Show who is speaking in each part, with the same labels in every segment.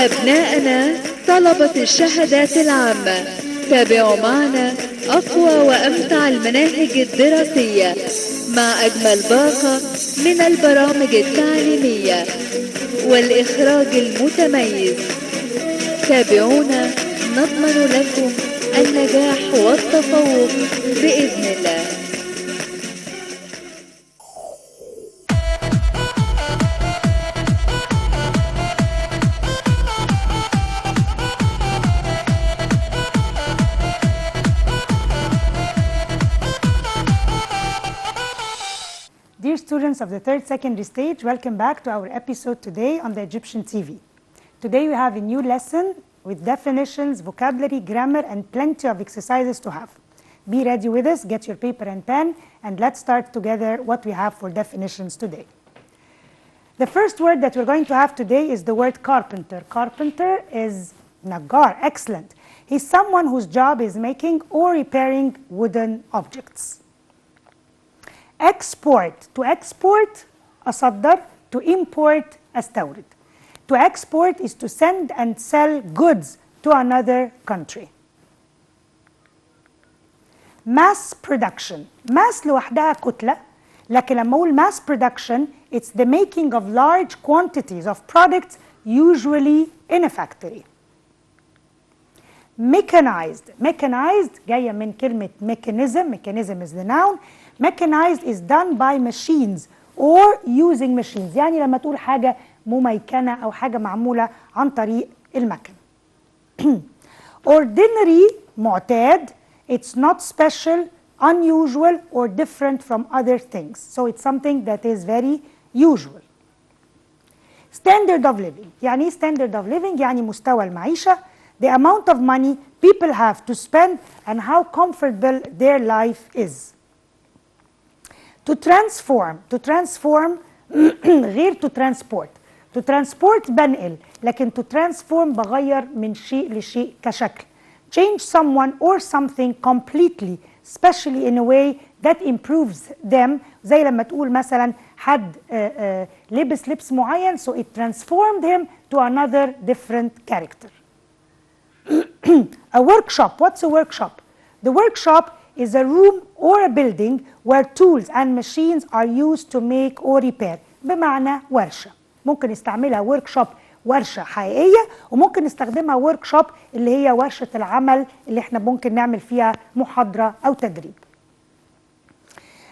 Speaker 1: أبناءنا طلبة الشهادات العامة، تابعوا معنا أقوى وأمتع المناهج الدراسية مع أجمل باقة من البرامج التعليمية والإخراج المتميز. تابعونا نضمن لكم النجاح والتفوق بإذن الله.
Speaker 2: Dear students of the third secondary stage, welcome back to our episode today on the Egyptian TV. Today we have a new lesson with definitions, vocabulary, grammar, and plenty of exercises to have. Be ready with us, get your paper and pen, and let's start together what we have for definitions today. The first word that we're going to have today is the word carpenter. Carpenter is Nagar, excellent. He's someone whose job is making or repairing wooden objects. Export, to export أصدر, to import أستورد. To export is to send and sell goods to another country. Mass production, mass لوحدها كتلة، لكن لما أقول mass production it's the making of large quantities of products usually in a factory. Mechanized, mechanized جاية من كلمة mechanism, mechanism is the noun. Mechanized is done by machines or using machines. يعني لما تقول حاجة مميكنة أو حاجة معمولة عن طريق المكن. Ordinary معتاد, it's not special, unusual or different from other things. So it's something that is very usual. Standard of living. يعني إيه standard of living؟ يعني مستوى المعيشة. The amount of money people have to spend and how comfortable their life is. To transform, to transform غير to transport. To transport بنقل، لكن to transform بغير من شيء لشيء كشكل. Change someone or something completely, especially in a way that improves them. زي لما تقول مثلا حد لبس لبس معين so it transformed him to another different character. A workshop, what's a workshop? The workshop is a room or a building where tools and machines are used to make or repair. بمعنى ورشة. ممكن نستعملها workshop ورشة حقيقية، وممكن نستخدمها workshop اللي هي ورشة العمل اللي احنا ممكن نعمل فيها محاضرة أو تدريب.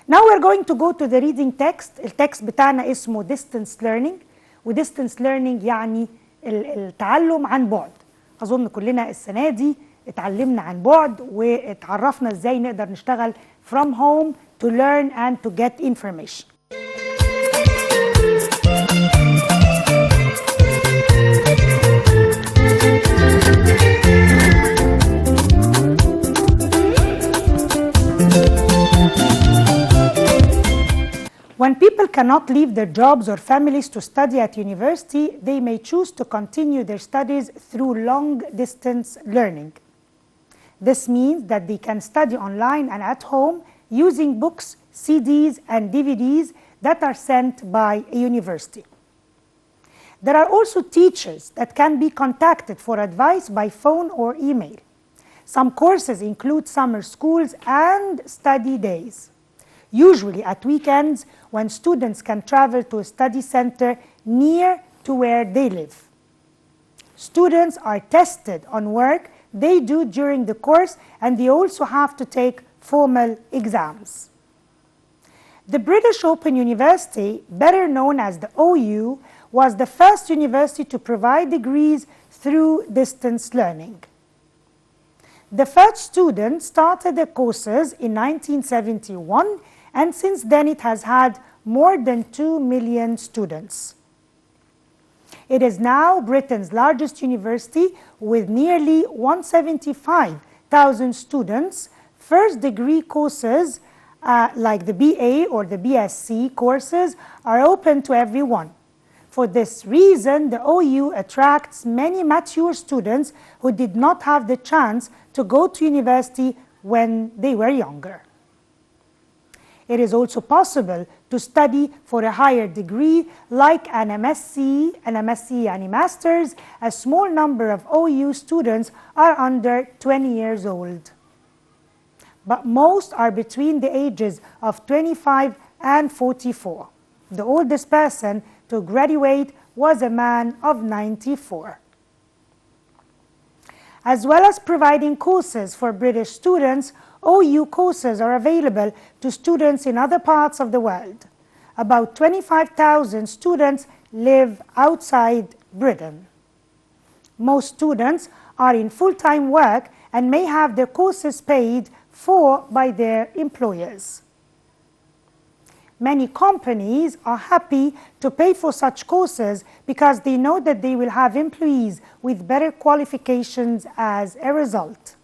Speaker 2: Now we're going to go to the reading text. التكست بتاعنا اسمه distance learning، و distance learning يعني التعلم عن بعد. أظن كلنا السنة دي اتعلمنا عن بعد واتعرفنا ازاي نقدر نشتغل from home to learn and to get information. When people cannot leave their jobs or families to study at university, they may choose to continue their studies through long-distance learning. This means that they can study online and at home using books, CDs, and DVDs that are sent by a university. There are also teachers that can be contacted for advice by phone or email. Some courses include summer schools and study days, usually at weekends when students can travel to a study center near to where they live. Students are tested on work they do during the course, and they also have to take formal exams. The British Open University, better known as the OU, was the first university to provide degrees through distance learning. The first students started the courses in 1971, and since then it has had more than 2 million students. It is now Britain's largest university with nearly 175,000 students. First degree courses like the BA or the BSc courses are open to everyone. For this reason, the OU attracts many mature students who did not have the chance to go to university when they were younger. It is also possible to study for a higher degree like an MSc يعني masters. A small number of OU students are under 20 years old, but most are between the ages of 25 and 44. The oldest person to graduate was a man of 94. As well as providing courses for British students, OU courses are available to students in other parts of the world. About 25,000 students live outside Britain. Most students are in full-time work and may have their courses paid for by their employers. Many companies are happy to pay for such courses because they know that they will have employees with better qualifications as a result.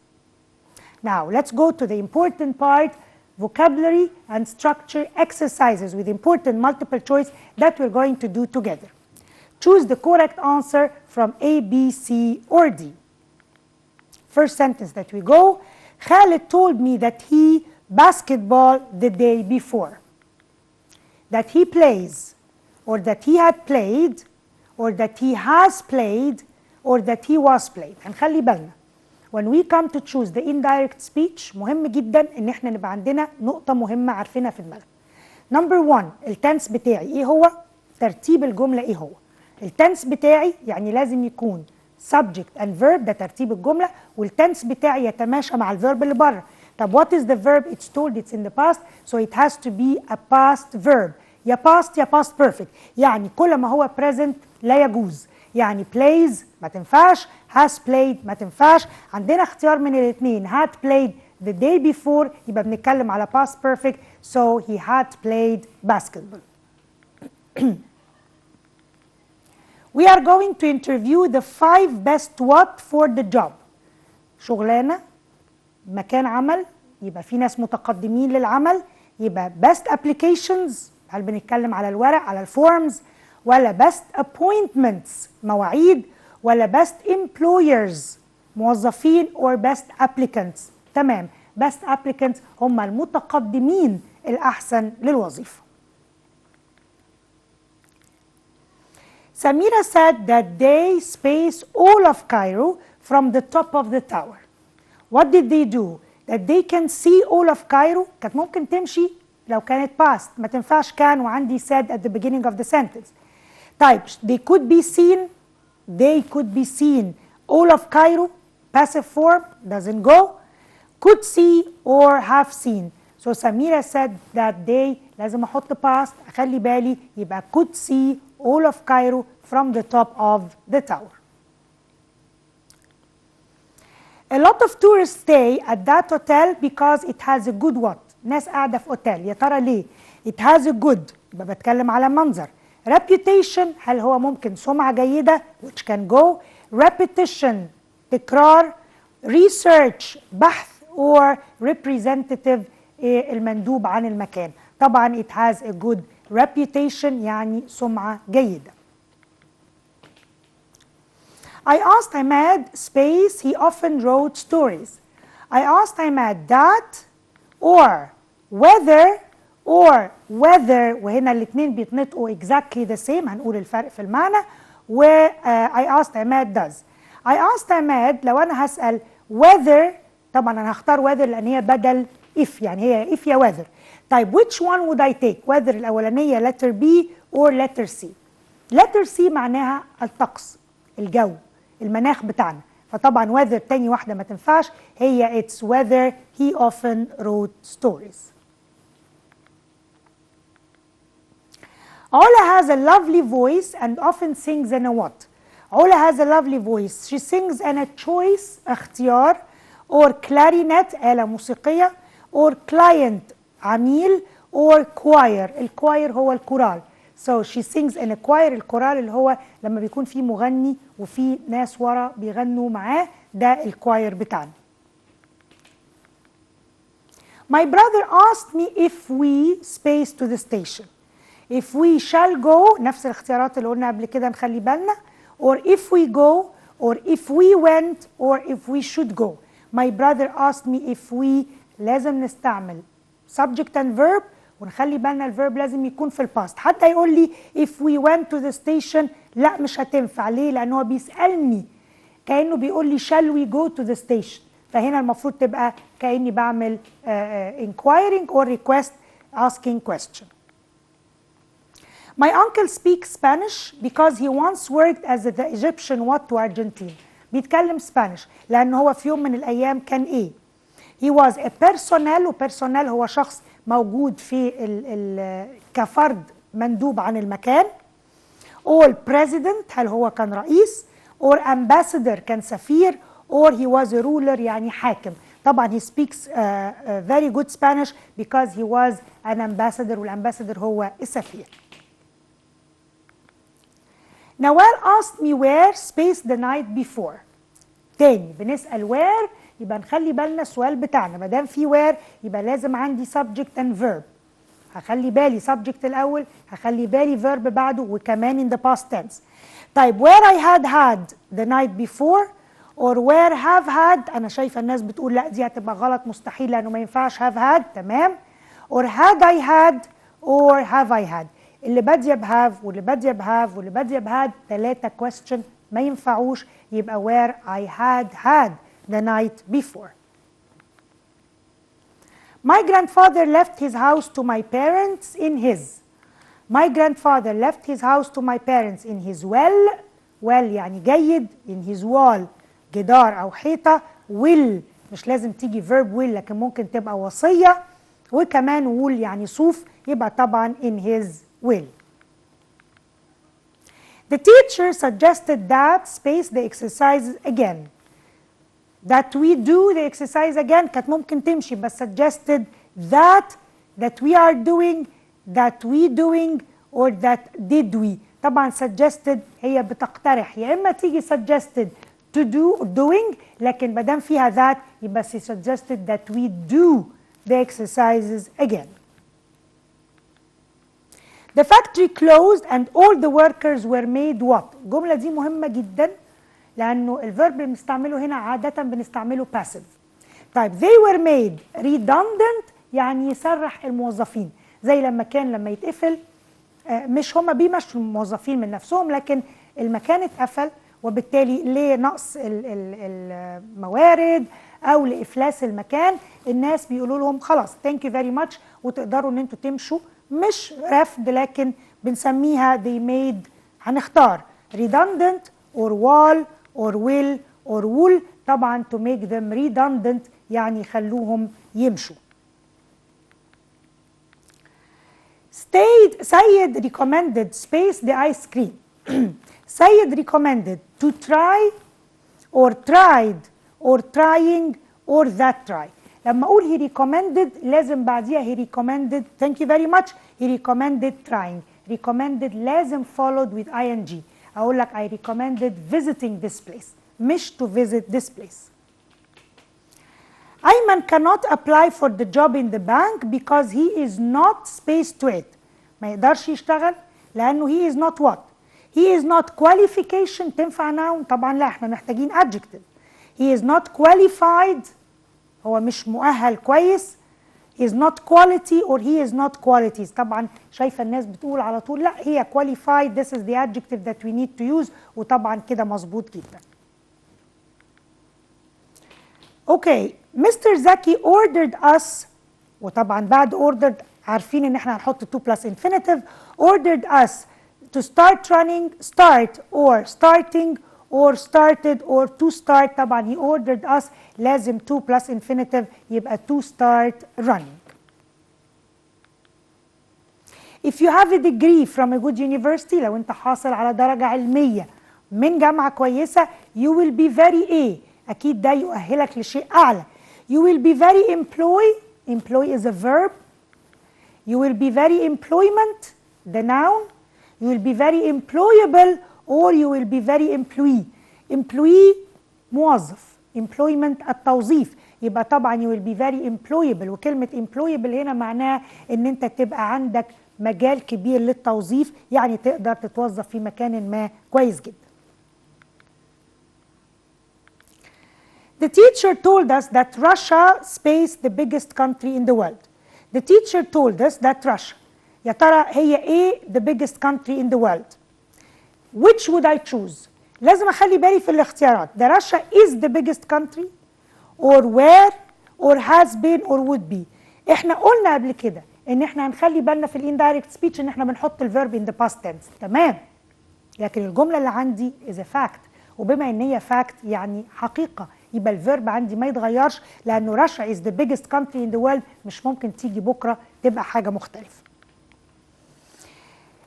Speaker 2: Now, let's go to the important part, vocabulary and structure exercises with important multiple choice that we're going to do together. Choose the correct answer from A, B, C, or D. First sentence that we go, Khalid told me that he basketball the day before. That he plays, or that he had played, or that he has played, or that he was played. هنخلي بالنا when we come to choose the indirect speech مهم جدا ان احنا نبقى عندنا نقطة مهمة عارفينها في دماغنا. Number 1 التنس بتاعي ايه هو؟ ترتيب الجملة ايه هو؟ التنس بتاعي يعني لازم يكون subject and verb ده ترتيب الجملة، والتنس بتاعي يتماشى مع الفيرب اللي بره. طب what is the verb? It's told it's in the past, so it has to be a past verb. يا past يا past perfect، يعني كل ما هو present لا يجوز. يعني plays ما تنفعش، has played ما تنفعش. عندنا اختيار من الاثنين، had played the day before يبقى بنتكلم على past perfect, so he had played basketball. We are going to interview the 5 best what for the job. شغلانة، مكان عمل، يبقى في ناس متقدمين للعمل، يبقى best applications، هل بنتكلم على الورق على الفورمز، ولا best appointments مواعيد، ولا best employers موظفين or best applicants. تمام، best applicants هم المتقدمين الأحسن للوظيفة. Samira said that they spaced all of Cairo from the top of the tower. What did they do? That they can see all of Cairo. كانت ممكن تمشي لو كانت past، ما تنفعش كان وعندي said at the beginning of the sentence. طيب they could be seen, they could be seen all of Cairo, passive form doesn't go. Could see or have seen. So Samira said that they لازم احط past، اخلي بالي يبقى could see all of Cairo from the top of the tower. A lot of tourists stay at that hotel because it has a good what? ناس قاعدة في اوتيل، يا ترى ليه؟ It has a good، يبقى بتكلم على منظر. Reputation، هل هو ممكن سمعة جيدة which can go. Repetition، تكرار. Research، بحث or representative، المندوب عن المكان. طبعا it has a good reputation يعني سمعة جيدة. I asked Ahmad space he often wrote stories. I asked Ahmad that or whether or whether، وهنا الاثنين بيتنطقوا exactly the same، هنقول الفرق في المعنى. و I asked Ahmad does. I asked Ahmad لو أنا هسأل whether، طبعا أنا هختار whether لأن هي بدل if، يعني هي if يا whether. طيب which one would I take؟ whether الأولانية letter B or letter C. letter C معناها الطقس، الجو، المناخ بتاعنا، فطبعا whether تاني واحدة ما تنفعش، هي it's whether he often wrote stories. Ola has a lovely voice and often sings in a what? Ola has a lovely voice. She sings in a choice، اختيار، or clarinet، آلة موسيقية، or client، عميل، or choir. الكواير هو الكورال. So she sings in a choir. الكورال اللي هو لما بيكون في مغني وفي ناس ورا بيغنوا معاه، ده الكواير بتاعنا. My brother asked me if we space to the station. If we shall go، نفس الاختيارات اللي قلنا قبل كده نخلي بالنا، or if we go or if we went or if we should go. My brother asked me if we لازم نستعمل subject and verb ونخلي بالنا الفيرب لازم يكون في الباست. حتى يقول لي if we went to the station، لا مش هتنفع. ليه؟ لأن هو بيسألني كأنه بيقول لي shall we go to the station، فهنا المفروض تبقى كأني بعمل inquiring or request asking question. My uncle speaks Spanish because he once worked as the Egyptian what to Argentine. بيتكلم سبانيش لأن هو في يوم من الأيام كان إيه؟ He was a personnel، وبيرسونال هو شخص موجود في كفرد مندوب عن المكان. or president، هل هو كان رئيس؟ or ambassador كان سفير، or he was a ruler يعني حاكم. طبعا he speaks very good Spanish because he was an ambassador، والambassador هو السفير. Nawal asked me where space the night before. تاني بنسأل where يبقى نخلي بالنا السؤال بتاعنا ما دام في where يبقى لازم عندي subject and verb. هخلي بالي subject الأول، هخلي بالي verb بعده، وكمان in the past tense. طيب where I had the night before or where have had، أنا شايفة الناس بتقول لا دي هتبقى غلط مستحيل لأنه ما ينفعش have had، تمام. or had I had or have I had، اللي بادية بهاف واللي بادية بهاف واللي بادية بهاد 3 question ما ينفعوش، يبقى where I had the night before. My grandfather left his house to my parents in his. My grandfather left his house to my parents in his well يعني جيد، in his wall جدار أو حيطة، will مش لازم تيجي verb will لكن ممكن تبقى وصية، وكمان wool يعني صوف، يبقى طبعا in his will. The teacher suggested that space the exercises again. That we do the exercise again كانت ممكن تمشي بس suggested that we are doing that we doing or that did we. طبعا suggested هي بتقترح، يا اما تيجي suggested to do doing لكن ما دام فيها that يبقى she suggested that we do the exercises again. The factory closed and all the workers were made what؟ الجملة دي مهمة جدا لأنه الفيرب اللي بنستعمله هنا عادة بنستعمله passive. طيب they were made redundant يعني يسرح الموظفين، زي لما يتقفل مش هما بيمشوا الموظفين من نفسهم لكن المكان اتقفل وبالتالي لنقص الموارد أو لإفلاس المكان، الناس بيقولوا لهم خلاص thank you very much وتقدروا إن انتوا تمشوا، مش رفض لكن بنسميها they made. هنختار redundant or wall or will or wool، طبعا to make them redundant يعني يخلوهم يمشوا. Sayyid recommended space the ice cream. Sayyid recommended to try or tried or trying or that try. لما اقول he recommended لازم بعديها he recommended thank you very much he recommended trying. recommended لازم followed with ing. اقول لك I recommended visiting this place مش to visit this place. Ayman cannot apply for the job in the bank because he is not space to it. ما يقدرش يشتغل لأنه he is not what؟ He is not qualification تنفع noun؟ طبعا لا، احنا محتاجين adjective. He is not qualified، هو مش مؤهل كويس. He is not quality or he is not qualities. طبعا شايفة الناس بتقول على طول لا هي qualified this is the adjective that we need to use، وطبعا كده مظبوط جدا. Okay, Mr. Zaki ordered us، وطبعا بعد ordered عارفين ان احنا هنحط 2 plus infinitive. ordered us to start running start or starting or started or to start. طبعا he ordered us لازم 2 plus infinitive يبقى to start running. If you have a degree from a good university، لو انت حاصل على درجة علمية من جامعة كويسة you will be very A، أكيد ده يؤهلك لشيء أعلى. You will be very employ is a verb. You will be very employment the noun. You will be very employable or you will be very employee. Employee موظف، employment التوظيف، يبقى طبعا you will be very employable. وكلمة employable هنا معناها ان انت تبقى عندك مجال كبير للتوظيف، يعني تقدر تتوظف في مكان ما كويس جدا. The teacher told us that Russia space the biggest country in the world. The teacher told us that Russia. يا ترى هي ايه the biggest country in the world? Which would I choose? لازم اخلي بالي في الاختيارات. The Russia is the biggest country or where or has been or would be. احنا قلنا قبل كده ان احنا هنخلي بالنا في الاندايركت سبيتش ان احنا بنحط الفيرب in the past tense. تمام. لكن الجمله اللي عندي is a fact، وبما ان هي fact يعني حقيقه، يبقى الفيرب عندي ما يتغيرش، لانه Russia is the biggest country in the world مش ممكن تيجي بكره تبقى حاجه مختلفه.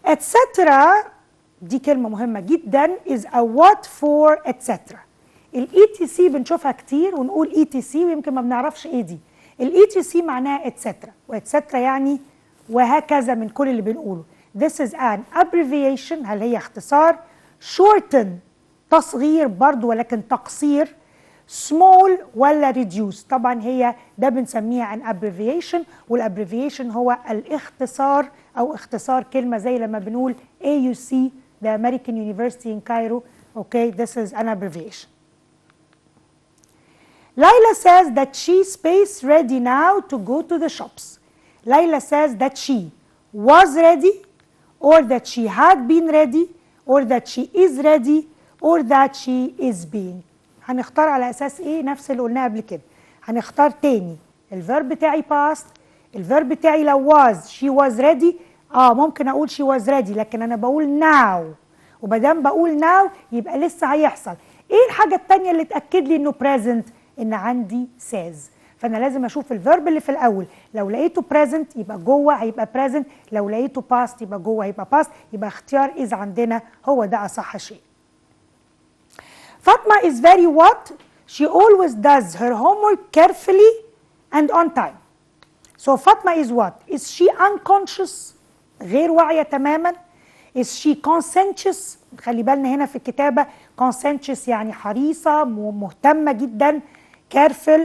Speaker 2: etc. دي كلمه مهمه جدا is a what for etc. الاي تي سي بنشوفها كتير ونقول اي تي سي ويمكن ما بنعرفش ايه دي. الاي تي سي معناها etc. واتسترا يعني وهكذا من كل اللي بنقوله. This is an abbreviation. هل هي اختصار؟ shorten تصغير برضو ولكن تقصير. small ولا reduce؟ طبعا هي ده بنسميها an abbreviation، والابريفيشن هو الاختصار او اختصار كلمه زي لما بنقول AUC the American University in Cairo. Okay, this is an abbreviation. Layla says that she's space ready now to go to the shops. Layla says that she was ready or that she had been ready or that she is ready or that she is being. هنختار على اساس ايه؟ نفس اللي قلناه قبل كده. هنختار تاني الفيرب بتاعي past، الفيرب بتاعي لو was she was ready ممكن اقول she was ready، لكن انا بقول now، ومادام بقول now يبقى لسه هيحصل. ايه الحاجه الثانيه اللي تاكد لي انه present؟ ان عندي says. فانا لازم اشوف الفيرب اللي في الاول، لو لقيته present يبقى جوه هيبقى present، لو لقيته past يبقى جوه هيبقى past، يبقى اختيار is عندنا هو ده اصح شيء. فاطمه is very what? She always does her homework carefully and on time. So فاطمه is what? Is she unconscious؟ غير واعيه تماما. Is she conscientious؟ خلي بالنا هنا في الكتابه conscientious يعني حريصه مهتمه جدا. careful.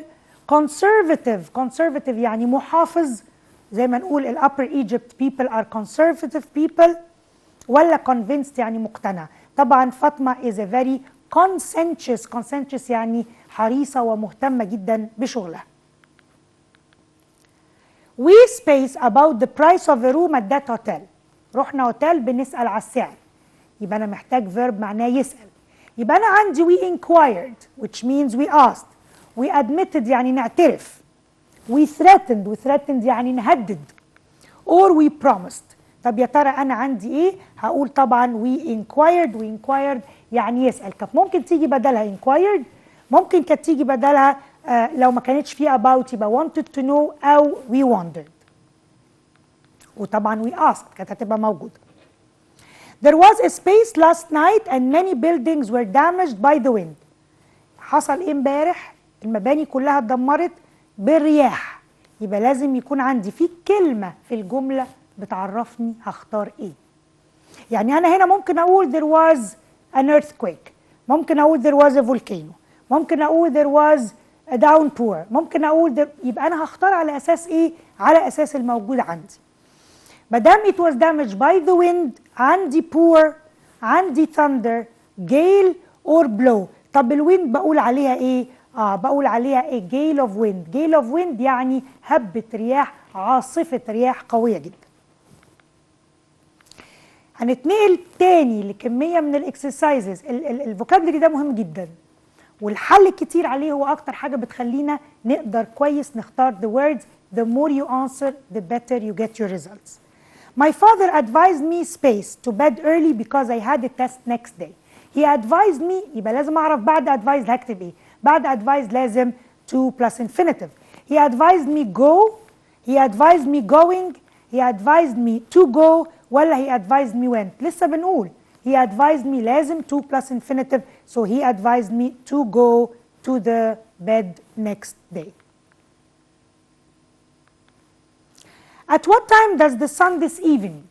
Speaker 2: conservative يعني محافظ، زي ما نقول ال upper Egypt people are conservative people، ولا convinced يعني مقتنع. طبعا فاطمه is a very conscientious يعني حريصه ومهتمه جدا بشغلها. We space about the price of a room at that hotel. رحنا اوتيل بنسأل على السعر، يبقى أنا محتاج verb معناه يسأل. يبقى أنا عندي we inquired which means we asked. we admitted يعني نعترف. we threatened يعني نهدد. or we promised. طب يا ترى أنا عندي إيه؟ هقول طبعا we inquired يعني يسأل. كانت ممكن تيجي بدلها inquired، ممكن كانت تيجي بدلها لو ما كانتش فيه about يبقى wanted to know أو we wondered. وطبعا we asked كانت هتبقى موجودة. There was a space last night and many buildings were damaged by the wind. حصل ايه امبارح؟ المباني كلها اتدمرت بالرياح. يبقى لازم يكون عندي في كلمة في الجملة بتعرفني هختار ايه. يعني انا هنا ممكن اقول there was an earthquake، ممكن اقول there was a volcano، ممكن اقول there was a downpour، ممكن اقول يبقى انا هختار على اساس ايه؟ على اساس الموجود عندي. مادام it was damaged by the wind عندي pour، عندي thunder، gale or blow. طب الويند بقول عليها ايه؟ بقول عليها ايه؟ gale of wind. gale of wind يعني هبة رياح، عاصفة رياح قوية جدا. هنتنقل تاني لكمية من الاكسرسايزز. الفوكابلري ده مهم جدا، والحل كتير عليه هو اكتر حاجة بتخلينا نقدر كويس نختار the words. The more you answer the better you get your results. My father advised me space to bed early because I had a test next day. He advised me، يبقى لازم اعرف بعد advised هكتب ايه. بعد advised لازم to plus infinitive. He advised me go، he advised me going، he advised me to go، ولا he advised me went. لسه بنقول he advised me لازم to plus infinitive، so he advised me to go to the bed next day. At what time does the sun this evening?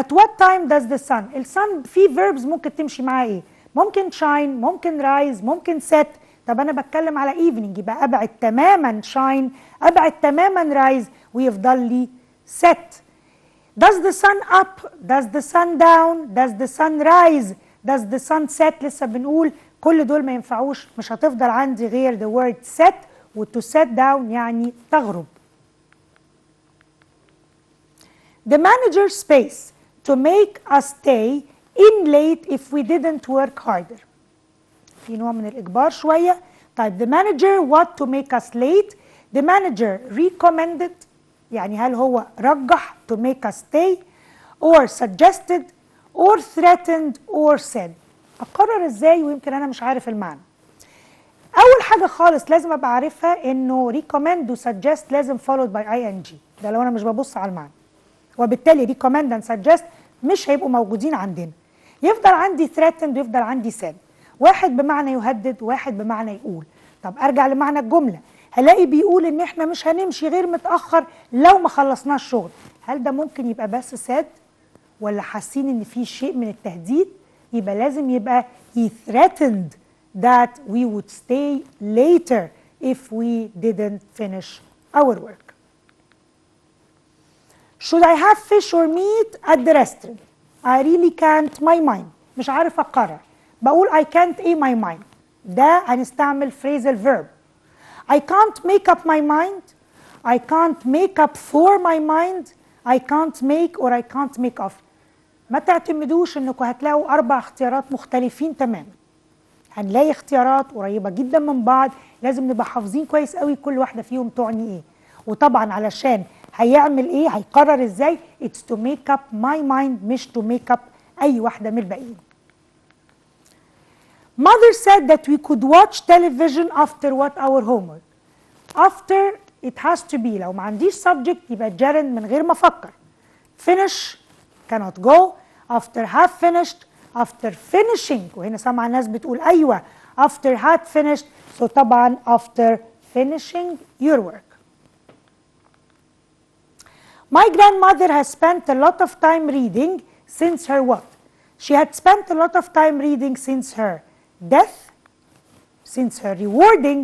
Speaker 2: At what time does the sun؟ الsun في verbs ممكن تمشي معاه ايه؟ ممكن shine، ممكن rise، ممكن set. طب انا بتكلم على evening يبقى ابعد تماما shine، ابعد تماما rise، ويفضل لي set. Does the sun up؟ Does the sun down؟ Does the sun rise؟ Does the sun set؟ لسه بنقول كل دول ما ينفعوش، مش هتفضل عندي غير the word set، و to set down يعني تغرب. the manager's space to make us stay in late if we didn't work harder. في نوع من الإجبار شوية. طيب the manager what to make us late. The manager recommended يعني هل هو رجح to make us stay or suggested or threatened or said. أقرر إزاي ويمكن أنا مش عارف المعنى. أول حاجة خالص لازم أبقى عارفها إنه recommend و suggest لازم followed by ing. ده لو أنا مش ببص على المعنى. وبالتالي recommend and suggest مش هيبقوا موجودين عندنا. يفضل عندي threatened ويفضل عندي said. واحد بمعنى يهدد وواحد بمعنى يقول. طب أرجع لمعنى الجملة. هلاقي بيقول إن إحنا مش هنمشي غير متأخر لو ما خلصناش شغل. هل ده ممكن يبقى بس said ولا حاسين إن في شيء من التهديد؟ يبقى لازم يبقى he threatened that we would stay later if we didn't finish our work. Should I have fish or meat at the restaurant? I really can't my mind. مش عارف أقرر. بقول I can't my mind. ده هنستعمل phrasal verb. I can't make up my mind. I can't make up for my mind. I can't make or I can't make of. ما تعتمدوش انكم هتلاقوا 4 اختيارات مختلفين تماما. هنلاقي اختيارات قريبة جدا من بعض، لازم نبقى حافظين كويس قوي كل واحدة فيهم تعني ايه. وطبعا علشان هيعمل ايه، هيقرر ازاي. It's to make up my mind مش to make up اي واحدة من الباقيين. Mother said that we could watch television after what our homework. After it has to be لو ما عنديش subject يبقى gerund من غير ما افكر. Finish cannot go. After have finished. After finishing وهنا سامعة ناس بتقول أيوة after had finished. So طبعا after finishing your work. My grandmother has spent a lot of time reading since her what? She had spent a lot of time reading since her death, since her rewarding,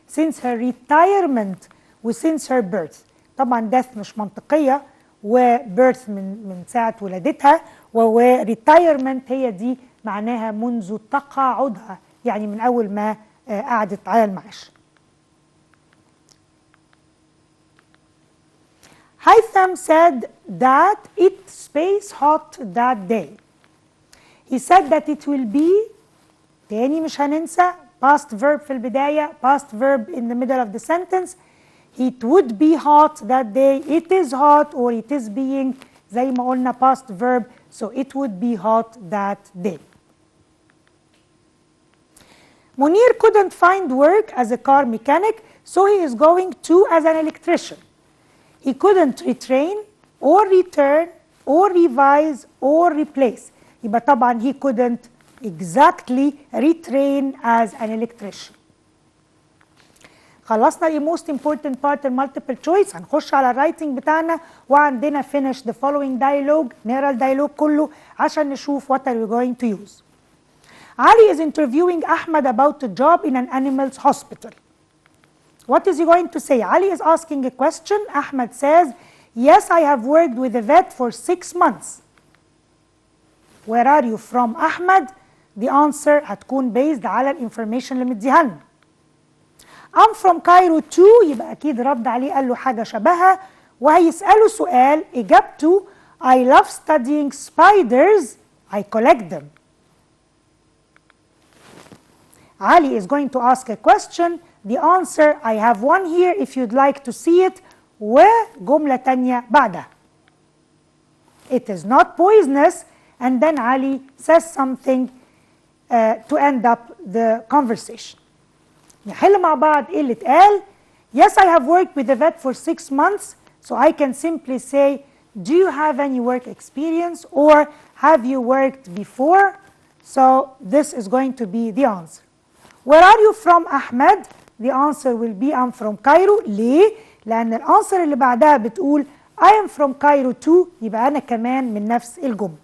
Speaker 2: since her retirement و since her birth. طبعا death مش منطقية و birth من ساعة ولادتها و retirement هي دي معناها منذ تقاعدها يعني من أول ما قعدت على المعاش. Haitham said that it's space hot that day. He said that it will be تاني مش هننسى past verb في البداية past verb in the middle of the sentence. It would be hot that day. It is hot or it is being زي ما قلنا past verb. So it would be hot that day. Munir couldn't find work as a car mechanic, so he is going to as an electrician. He couldn't retrain or return or revise or replace. يبقى طبعا he couldn't exactly retrain as an electrician. خلصنا ال most important part المالتيبل choice. هنخش على الرايتنج بتاعنا وعندنا finish the following dialogue. نقرا الديالوج كله عشان نشوف what are we going to use. Ali is interviewing Ahmed about a job in an animal's hospital. What is he going to say? Ali is asking a question. Ahmed says, yes, I have worked with a vet for 6 months. Where are you from, Ahmed? The answer هتكون based على الانفورميشن اللي مديها لنا. I'm from Cairo too. يبقى أكيد رد عليه قال له حاجة شبهها وهيسأله سؤال إجابته I love studying spiders. I collect them. Ali is going to ask a question. The answer I have one here if you'd like to see it وجملة تانية بعدها. It is not poisonous and then Ali says something to end up the conversation. نحل مع بعض ايه اللي اتقال. Yes, I have worked with the vet for 6 months, so I can simply say, do you have any work experience or have you worked before? So this is going to be the answer. Where are you from, Ahmed? The answer will be I'm from Cairo. ليه؟ لأن الأنسر اللي بعدها بتقول I am from Cairo too. يبقى أنا كمان من نفس الجملة.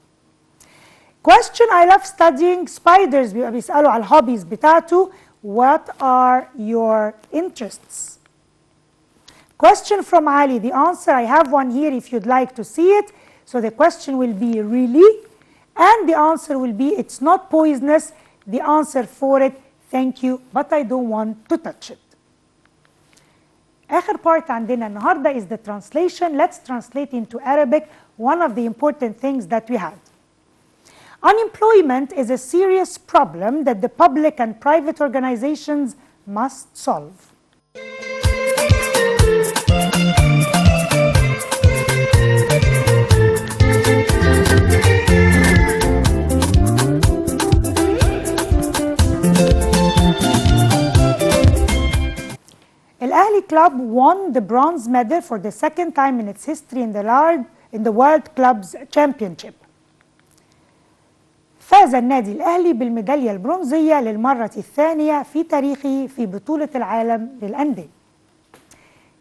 Speaker 2: Question I love studying spiders. بيبقى بيسألوا على الهوبيز بتاعته. What are your interests? Question from Ali. The answer I have one here if you'd like to see it. So the question will be really and the answer will be it's not poisonous. The answer for it thank you but I don't want to touch it. آخر part عندنا النهارده is the translation. Let's translate into Arabic one of the important things that we had. Unemployment is a serious problem that the public and private organizations must solve. Al-Ahli Club won the bronze medal for the second time in its history in the World Clubs Championship. فاز النادي الأهلي بالميدالية البرونزية للمرة الثانية في تاريخه في بطولة العالم للأندية.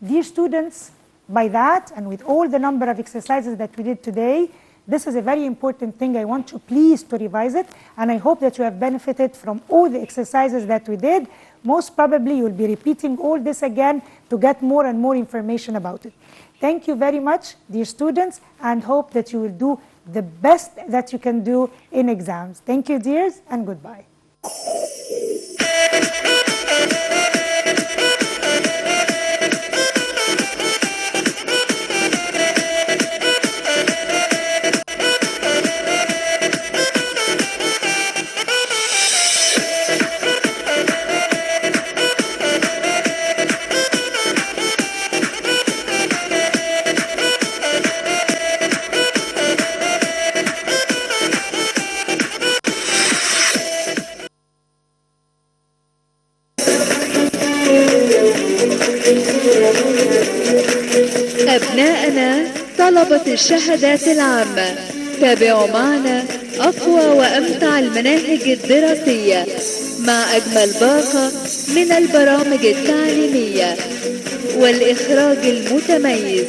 Speaker 2: Dear students, by that and with all the number of exercises that we did today, this is a very important thing. I want you please to revise it, and I hope that you have benefited from all the exercises that we did. Most probably you will be repeating all this again to get more and more information about it. Thank you very much, dear students, and hope that you will do the best that you can do in exams. Thank you, dears, and goodbye.
Speaker 1: أبناءنا طلبة الشهادات العامة، تابعوا معنا أقوى وأمتع المناهج الدراسية مع أجمل باقة من البرامج التعليمية والإخراج المتميز.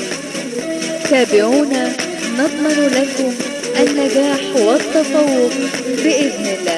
Speaker 1: تابعونا نضمن لكم النجاح والتفوق بإذن الله.